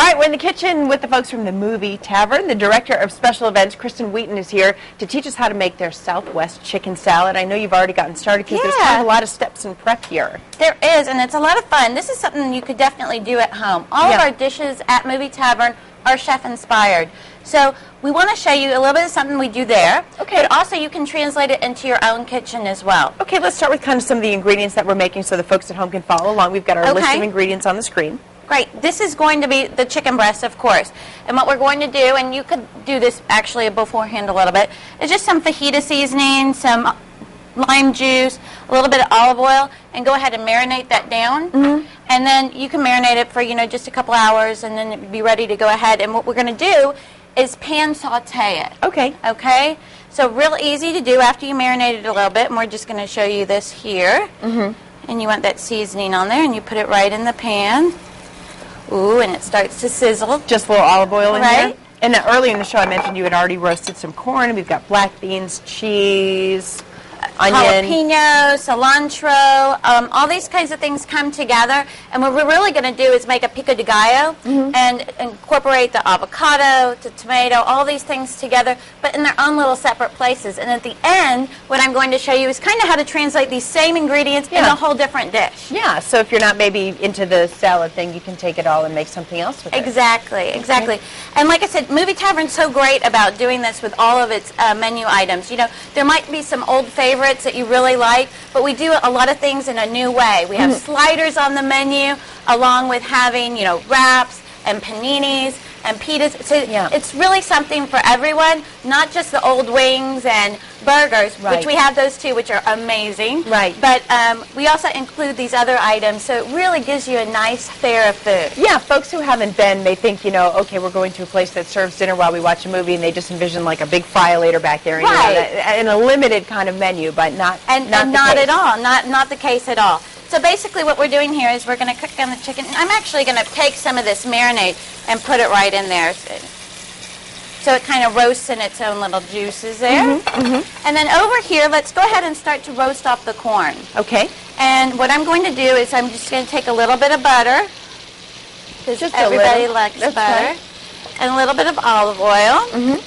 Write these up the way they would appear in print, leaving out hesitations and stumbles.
All right, we're in the kitchen with the folks from the Movie Tavern. The director of special events, Kristen Wheaton, is here to teach us how to make their Southwest chicken salad. I know you've already gotten started because there's kind of a lot of steps in prep here. There is, and it's a lot of fun. This is something you could definitely do at home. All of our dishes at Movie Tavern are chef-inspired. So we want to show you a little bit of something we do there, but also you can translate it into your own kitchen as well. Okay, let's start with kind of some of the ingredients that we're making so the folks at home can follow along. We've got our list of ingredients on the screen. Great. This is going to be the chicken breast, of course. And what we're going to do, and you could do this actually beforehand a little bit, is just some fajita seasoning, some lime juice, a little bit of olive oil, and go ahead and marinate that down. And then you can marinate it for, just a couple hours, and then be ready to go ahead. And what we're going to do is pan saute it. Okay? So real easy to do after you marinate it a little bit, and we're just going to show you this here. And you want that seasoning on there, and you put it right in the pan. Ooh, and it starts to sizzle. Just a little olive oil in there. And earlier in the show I mentioned you had already roasted some corn. We've got black beans, cheese, onion, jalapeno, cilantro, all these kinds of things come together. And what we're really going to do is make a pico de gallo and incorporate the avocado, the tomato, all these things together, but in their own little separate places. And at the end, what I'm going to show you is kind of how to translate these same ingredients in a whole different dish. Yeah, so if you're not maybe into the salad thing, you can take it all and make something else with it. Exactly. And like I said, Movie Tavern's so great about doing this with all of its menu items. There might be some old favorites that you really like, but we do a lot of things in a new way. We have sliders on the menu, along with having, wraps and paninis and pitas. So it's really something for everyone, not just the old wings and burgers, which we have those too, which are amazing. But we also include these other items, so it really gives you a nice fare of food. Yeah, folks who haven't been may think, okay, we're going to a place that serves dinner while we watch a movie, and they just envision like a big fry later back there, and a limited kind of menu, but not at all, not the case at all. So basically what we're doing here is we're going to cook down the chicken. I'm actually going to take some of this marinade and put it right in there. So it kind of roasts in its own little juices there. And then over here, let's go ahead and start to roast off the corn. Okay. And what I'm going to do is I'm just going to take a little bit of butter, because everybody likes butter, and a little bit of olive oil.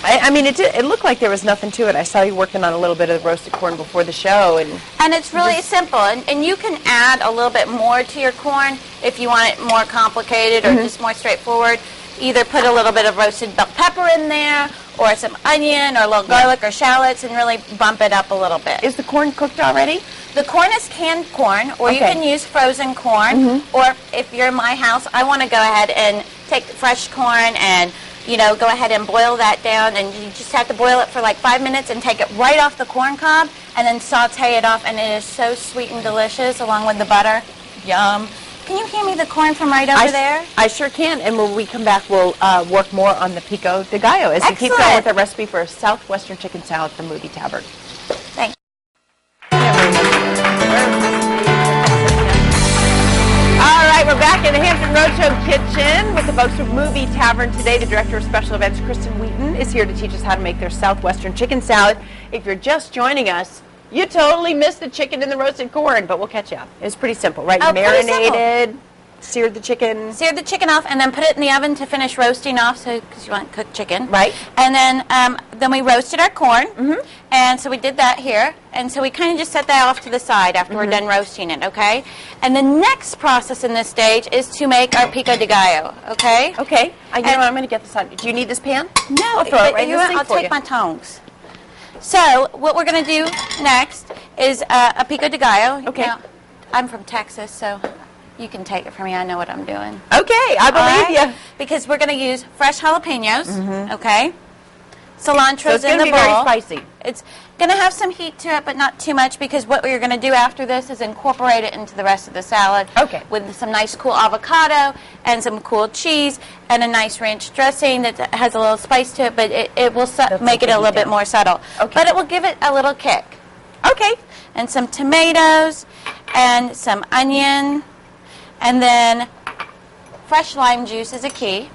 I mean, it looked like there was nothing to it. I saw you working on a little bit of roasted corn before the show. And it's really simple. And you can add a little bit more to your corn if you want it more complicated or just more straightforward. Either put a little bit of roasted bell pepper in there, or some onion, or a little garlic or shallots, and really bump it up a little bit. Is the corn cooked already? The corn is canned corn, or you can use frozen corn. Or if you're in my house, I want to go ahead and take fresh corn and go ahead and boil that down, and you just have to boil it for like 5 minutes and take it right off the corn cob and then saute it off, and it is so sweet and delicious along with the butter. Yum. Can you hand me the corn from right over there? I sure can, and when we come back, we'll work more on the pico de gallo as we keep going with our recipe for a Southwestern chicken salad from Movie Tavern. Thanks. We're back in the Hampton Roadshow kitchen with the folks from Movie Tavern today. The director of special events, Kristen Wheaton, is here to teach us how to make their Southwestern chicken salad. If you're just joining us, you totally missed the chicken and the roasted corn, but we'll catch you up. It was pretty simple, right? Marinated, seared the chicken. Seared the chicken off, and then put it in the oven to finish roasting off, because you want cooked chicken. Right. And then we roasted our corn, and so we did that here. And so we kind of just set that off to the side after we're done roasting it, okay? And the next process in this stage is to make our pico de gallo, okay? Okay. I'm going to get this on. Do you need this pan? No. I'll throw it right in the sink for you. I'll take my tongs. So what we're going to do next is a pico de gallo. Okay. Now, I'm from Texas, so you can take it from me. I know what I'm doing. Okay. I believe you. Because we're going to use fresh jalapenos, okay? Cilantro's in the bowl. So it's going to be very spicy. It's going to have some heat to it, but not too much, because what we're going to do after this is incorporate it into the rest of the salad with some nice cool avocado and some cool cheese and a nice ranch dressing that has a little spice to it, but it will make it a little bit more subtle. But it will give it a little kick. Okay. And some tomatoes and some onion, and then fresh lime juice is a key.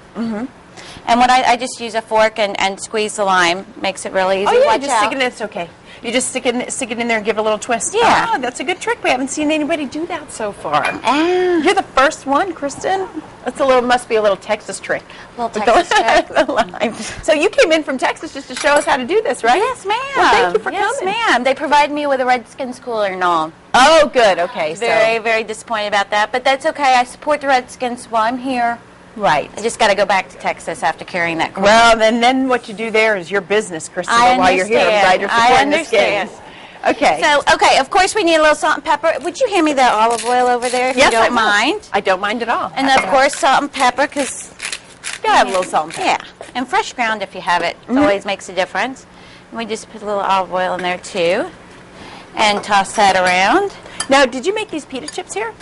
And what I just use a fork and squeeze the lime. Makes it really easy. Oh, yeah, Watch just out. stick it in. It's okay. You just stick it in there and give it a little twist. Yeah. Oh, that's a good trick. We haven't seen anybody do that so far. You're the first one, Kristen. Must be a little Texas trick. Little Texas trick. The lime. So you came in from Texas just to show us how to do this, right? Yes, ma'am. Well, thank you for coming. Yes, ma'am. They provide me with a Redskins cooler and all. Oh, good. Okay. Very, very disappointed about that, but that's okay. I support the Redskins while I'm here. Right. I just got to go back to Texas after carrying that cooler. Well, then what you do there is your business, Kristen. While you're here, I'm glad you're supporting this game. Okay. So, okay, of course we need a little salt and pepper. Would you hand me the olive oil over there if you don't mind? I don't mind at all. And of course salt and pepper because you gotta have a little salt and pepper. Yeah, and fresh ground if you have it. It always makes a difference. And we just put a little olive oil in there too and toss that around. Now, did you make these pita chips here?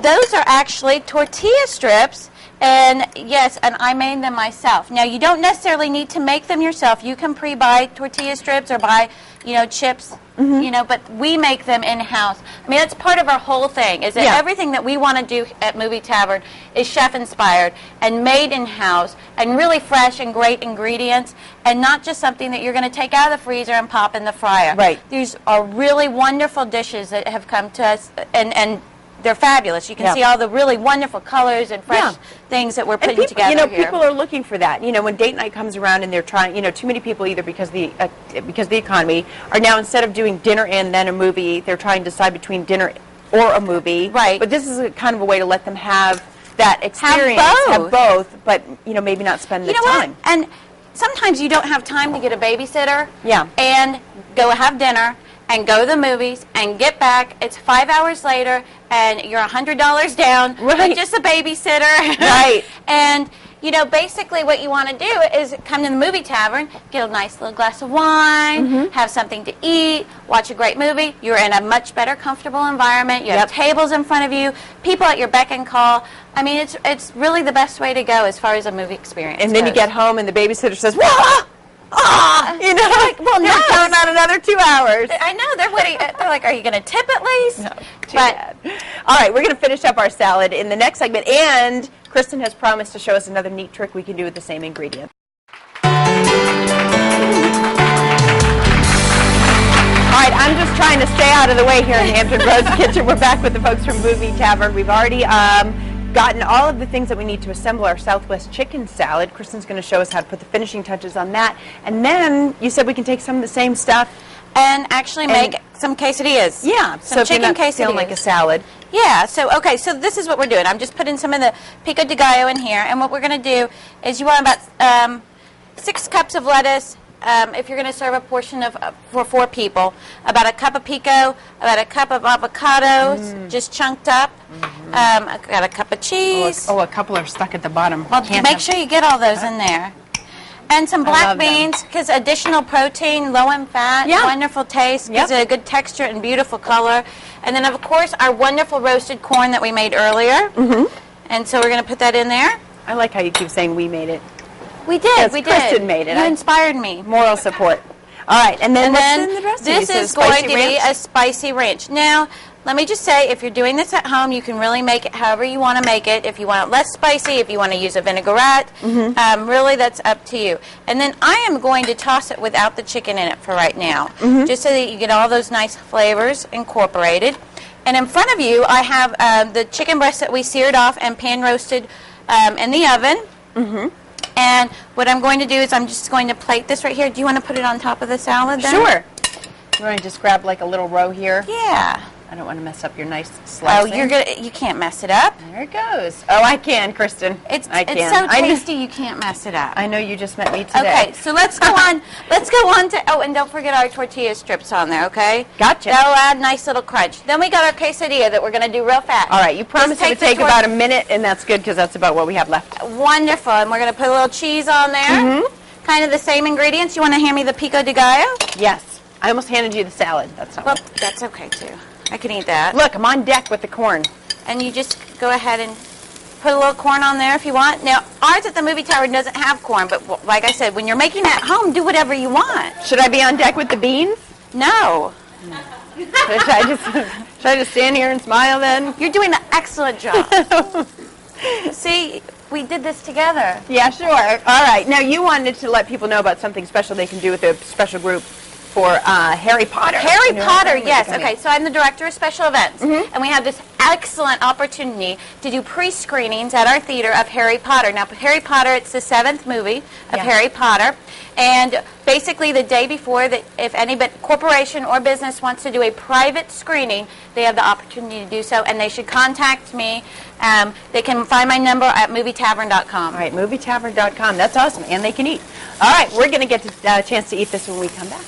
Those are actually tortilla strips. And yes, and I made them myself. Now, you don't necessarily need to make them yourself. You can pre-buy tortilla strips or buy, chips, but we make them in-house. I mean, that's part of our whole thing, is that everything that we want to do at Movie Tavern is chef-inspired and made in-house and really fresh and great ingredients and not just something that you're going to take out of the freezer and pop in the fryer. Right. These are really wonderful dishes that have come to us, and they're fabulous. You can see all the really wonderful colors and fresh things that we're putting together here. People are looking for that. When date night comes around and they're trying, too many people either because of the economy are now, instead of doing dinner and then a movie, they're trying to decide between dinner or a movie. Right. But this is a kind of a way to let them have that experience. Have both. But maybe not spend the What? time. And sometimes you don't have time to get a babysitter. Yeah. And go have dinner and go to the movies and get back. It's 5 hours later and you're $100 down with just a babysitter. Right. And, basically what you want to do is come to the Movie Tavern, get a nice little glass of wine, have something to eat, watch a great movie. You're in a much better, comfortable environment. You have tables in front of you, people at your beck and call. I mean, it's really the best way to go as far as a movie experience And then you get home and the babysitter says, "Whoa! Well, counting on another 2 hours." I know, they're waiting. They're like, "Are you going to tip at least?" No, too bad. All right, we're going to finish up our salad in the next segment, and Kristen has promised to show us another neat trick we can do with the same ingredients. All right, I'm just trying to stay out of the way here in the Hampton Roads Kitchen. We're back with the folks from Movie Tavern. We've already gotten all of the things that we need to assemble our Southwest chicken salad. Kristen's going to show us how to put the finishing touches on that. And then you said we can take some of the same stuff and actually make some quesadillas. Yeah, some chicken quesadillas. Feeling like a salad. Yeah, so this is what we're doing. I'm just putting some of the pico de gallo in here, and what we're going to do is you want about 6 cups of lettuce. If you're going to serve a portion of for 4 people, about a cup of pico, about a cup of avocados, just chunked up. I've got a cup of cheese. Oh, a couple are stuck at the bottom. Well, make sure you get all those in there. And some black beans, because additional protein, low in fat, wonderful taste, gives it a good texture and beautiful color. And then, of course, our wonderful roasted corn that we made earlier. And so we're going to put that in there. I like how you keep saying we made it. We did. Yes, we Kristen made it. You inspired me. Moral support. All right, and then what's in the dressing? This is going to be a spicy ranch. Now, let me just say, if you're doing this at home, you can really make it however you want to make it. If you want it less spicy, if you want to use a vinaigrette, really that's up to you. And then I am going to toss it without the chicken in it for right now, just so that you get all those nice flavors incorporated. And in front of you, I have the chicken breast that we seared off and pan roasted in the oven. And what I'm going to do is I'm just going to plate this right here. Do you want to put it on top of the salad then? Sure. You want to just grab like a little row here? Yeah. I don't want to mess up your nice slicing. Oh, you can't mess it up. There it goes. Oh, I can, Kristen. It's so tasty you can't mess it up. I know you just met me today. Okay, so let's go on. Let's go on to, and don't forget our tortilla strips on there, okay? Gotcha. That'll add nice little crunch. Then we got our quesadilla that we're going to do real fast. All right, you promised it would take about a minute, and that's good because that's about what we have left. Wonderful, and we're going to put a little cheese on there. Kind of the same ingredients. You want to hand me the pico de gallo? Yes. I almost handed you the salad. That's not that's okay, too. I can eat that. Look, I'm on deck with the corn. And you just go ahead and put a little corn on there if you want. Now, ours at the Movie Tavern doesn't have corn, but like I said, when you're making it at home, do whatever you want. Should I be on deck with the beans? No. Should I just stand here and smile then? You're doing an excellent job. See, we did this together. Yeah, sure. All right. Now, you wanted to let people know about something special they can do with a special group. for Harry Potter. Harry Potter, yes. Okay, Okay, so I'm the director of special events, and we have this excellent opportunity to do pre-screenings at our theater of Harry Potter. Now, Harry Potter, it's the 7th movie of Harry Potter, and basically the day before, that if any corporation or business wants to do a private screening, they have the opportunity to do so, and they should contact me. They can find my number at movietavern.com. All right, movietavern.com. That's awesome, and they can eat. All right, we're going to get a chance to eat this when we come back.